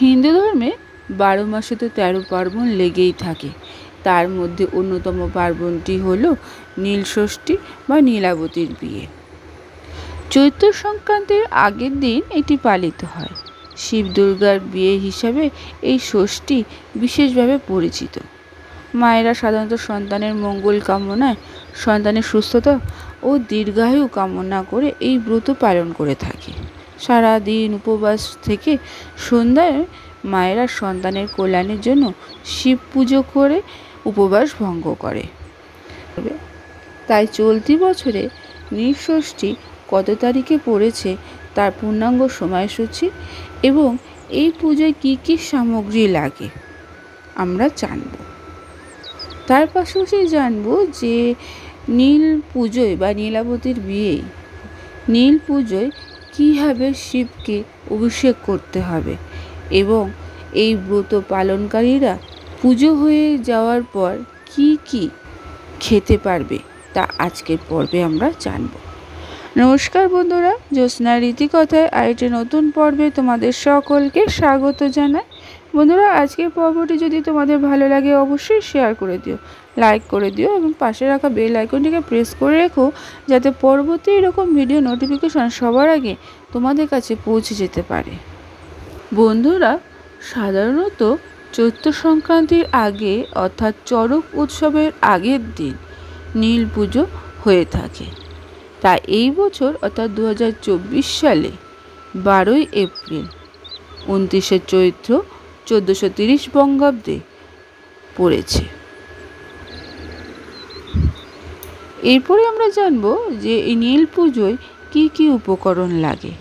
হিন্দু ধর্মে 12 মাসে তো 13 পার্বণ লেগেই থাকে। তার মধ্যে অন্যতম পার্বণটি হল নীলষষ্ঠী বা নীলাবতীর বিয়ে। চৈত্র সংক্রান্তির আগের দিন এটি পালিত হয়। শিব দুর্গার বিয়ে হিসাবে এই ষষ্ঠী বিশেষভাবে পরিচিত। মায়েরা সাধারণত সন্তানের মঙ্গল কামনায়, সন্তানের সুস্থতা ও দীর্ঘায়ু কামনা করে এই ব্রত পালন করে থাকে। সারা দিন উপবাস থেকে সন্ধ্যায় মায়েরা সন্তানের কল্যাণের জন্য শিব পুজো করে উপবাস ভঙ্গ করে। তাই চলতি বছরে নীলষষ্ঠী কত তারিখে পড়েছে তার পূর্ণাঙ্গ সময়সূচি এবং এই পুজোয় কী কী সামগ্রী লাগে আমরা জানব। তার পাশাপাশি জানব যে নীল পুজোয় বা নীলাবতীর বিয়েই নীল পুজোয় কীভাবে শিবকে অভিষেক করতে হবে এবং এই ব্রত পালনকারীরা পুজো হয়ে যাওয়ার পর কি কি খেতে পারবে তা আজকের পর্বে আমরা জানব। নমস্কার বন্ধুরা, জ্যোৎস্নার রীতিকথায় আরেকটি নতুন পর্বে তোমাদের সকলকে স্বাগত জানাই। বন্ধুরা, আজকের পর্বটি যদি তোমাদের ভালো লাগে অবশ্যই শেয়ার করে দিও, লাইক করে দিও এবং পাশে রাখা বেল আইকনটিকে প্রেস করে রেখো যাতে পরবর্তী এরকম ভিডিও নোটিফিকেশন সবার আগে তোমাদের কাছে পৌঁছে যেতে পারে। বন্ধুরা, সাধারণত চৈত্র সংক্রান্তির আগে অর্থাৎ চড়ক উৎসবের আগের দিন নীল পুজো হয়ে থাকে। তাই এই বছর অর্থাৎ 2024 সালে 12ই এপ্রিল 29শে চৈত্র 1430 বঙ্গাব্দে পড়েছে। এরপরে আমরা জানব যে এই নীল পুজোয় কি কি উপকরণ লাগে।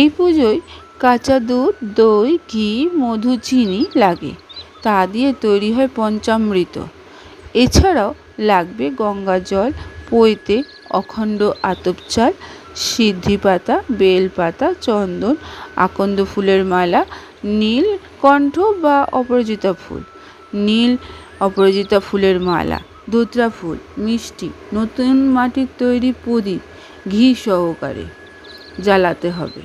এই পুজোয় কাঁচা দুধ, দই, ঘি, মধু, চিনি লাগে। তা দিয়ে তৈরি হয় পঞ্চামৃত। এছাড়াও লাগবে গঙ্গা জল, পৈতে, অখণ্ড আতপ চাল, সিদ্ধি পাতা, বেলপাতা, চন্দন, আকন্দ ফুলের মালা, নীলকণ্ঠ বা অপরাজিতা ফুল, নীল অপরাজিতা ফুলের মালা, ধুতরা ফুল, মিষ্টি, নতুন মাটির তৈরি প্রদীপ ঘি সহকারে জ্বালাতে হবে।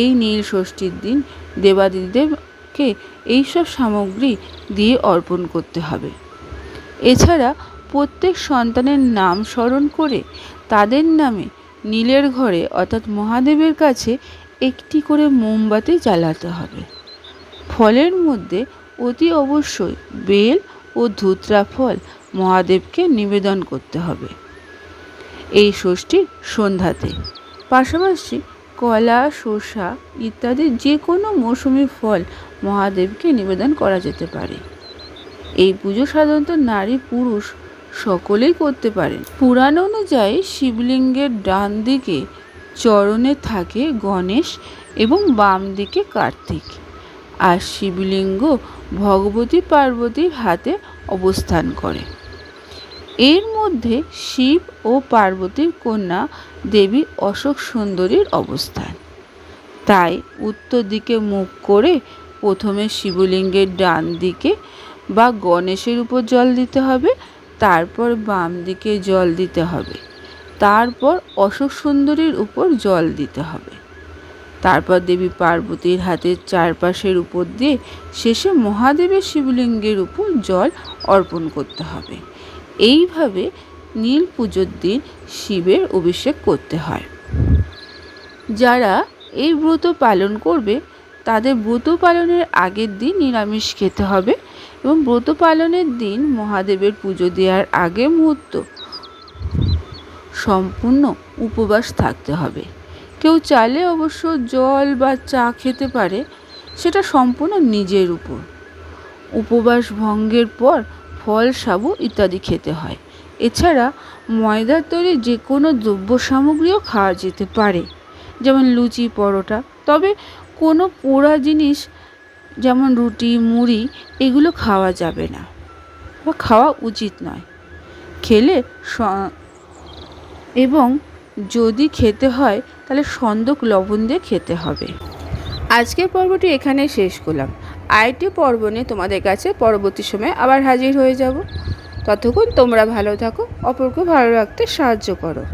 এই নীল ষষ্ঠীর দিন দেবাদিদেবকে এইসব সামগ্রী দিয়ে অর্পণ করতে হবে। এছাড়া প্রত্যেক সন্তানের নাম স্মরণ করে তাদের নামে নীলের ঘরে অর্থাৎ মহাদেবের কাছে একটি করে মোমবাতি জ্বালাতে হবে। ফলের মধ্যে অতি অবশ্যই বেল ও ধুতরা ফল মহাদেবকে নিবেদন করতে হবে এই ষষ্ঠীর সন্ধ্যাতে। পাশাপাশি কলা, শসা ইত্যাদি যে কোনো মৌসুমি ফল মহাদেবকে নিবেদন করা যেতে পারে। এই পুজো সাধারণত নারী পুরুষ সকলেই করতে পারেন। পুরাণ অনুযায়ী শিবলিঙ্গের ডান দিকে চরণে থাকে গণেশ এবং বাম দিকে কার্তিক, আর শিবলিঙ্গ ভগবতী পার্বতীর হাতে অবস্থান করে। এর মধ্যে শিব ও পার্বতীর কন্যা দেবী অশোক সুন্দরীর অবস্থান। তাই উত্তর দিকে মুখ করে প্রথমে শিবলিঙ্গের ডান দিকে বা গণেশের উপর জল দিতে হবে, তারপর বাম দিকে জল দিতে হবে, তারপর অশোক সুন্দরীর উপর জল দিতে হবে, তারপর দেবী পার্বতীর হাতের চারপাশের উপর দিয়ে শেষে মহাদেবের শিবলিঙ্গের উপর জল অর্পণ করতে হবে। এইভাবে নীল পুজোর দিন শিবের অভিষেক করতে হয়। যারা এই ব্রত পালন করবে তাদের ব্রত পালনের আগের দিন নিরামিষ খেতে হবে এবং ব্রত পালনের দিন মহাদেবের পুজো দেওয়ার আগে মুহূর্ত সম্পূর্ণ উপবাস থাকতে হবে। কেউ চাইলে অবশ্য জল বা চা খেতে পারে, সেটা সম্পূর্ণ নিজের উপর। উপবাস ভঙ্গের পর ফল, সাবু ইত্যাদি খেতে হয়। এছাড়া ময়দার তৈরি যে কোনো দ্রব্য সামগ্রীও খাওয়া যেতে পারে, যেমন লুচি, পরোটা। তবে কোনো পোড়া জিনিস যেমন রুটি, মুড়ি এগুলো খাওয়া যাবে না বা খাওয়া উচিত নয়। খেলে এবং যদি খেতে হয় তাহলে সন্দক লবণ দিয়ে খেতে হবে। আজকের পর্বটি এখানে শেষ করলাম। আরেকটি পর্ব নিয়ে তোমাদের কাছে পরবর্তী সময়ে আবার হাজির হয়ে যাব। ততক্ষণ তোমরা ভালো থাকো, অপরকে ভালো রাখতে সাহায্য করো।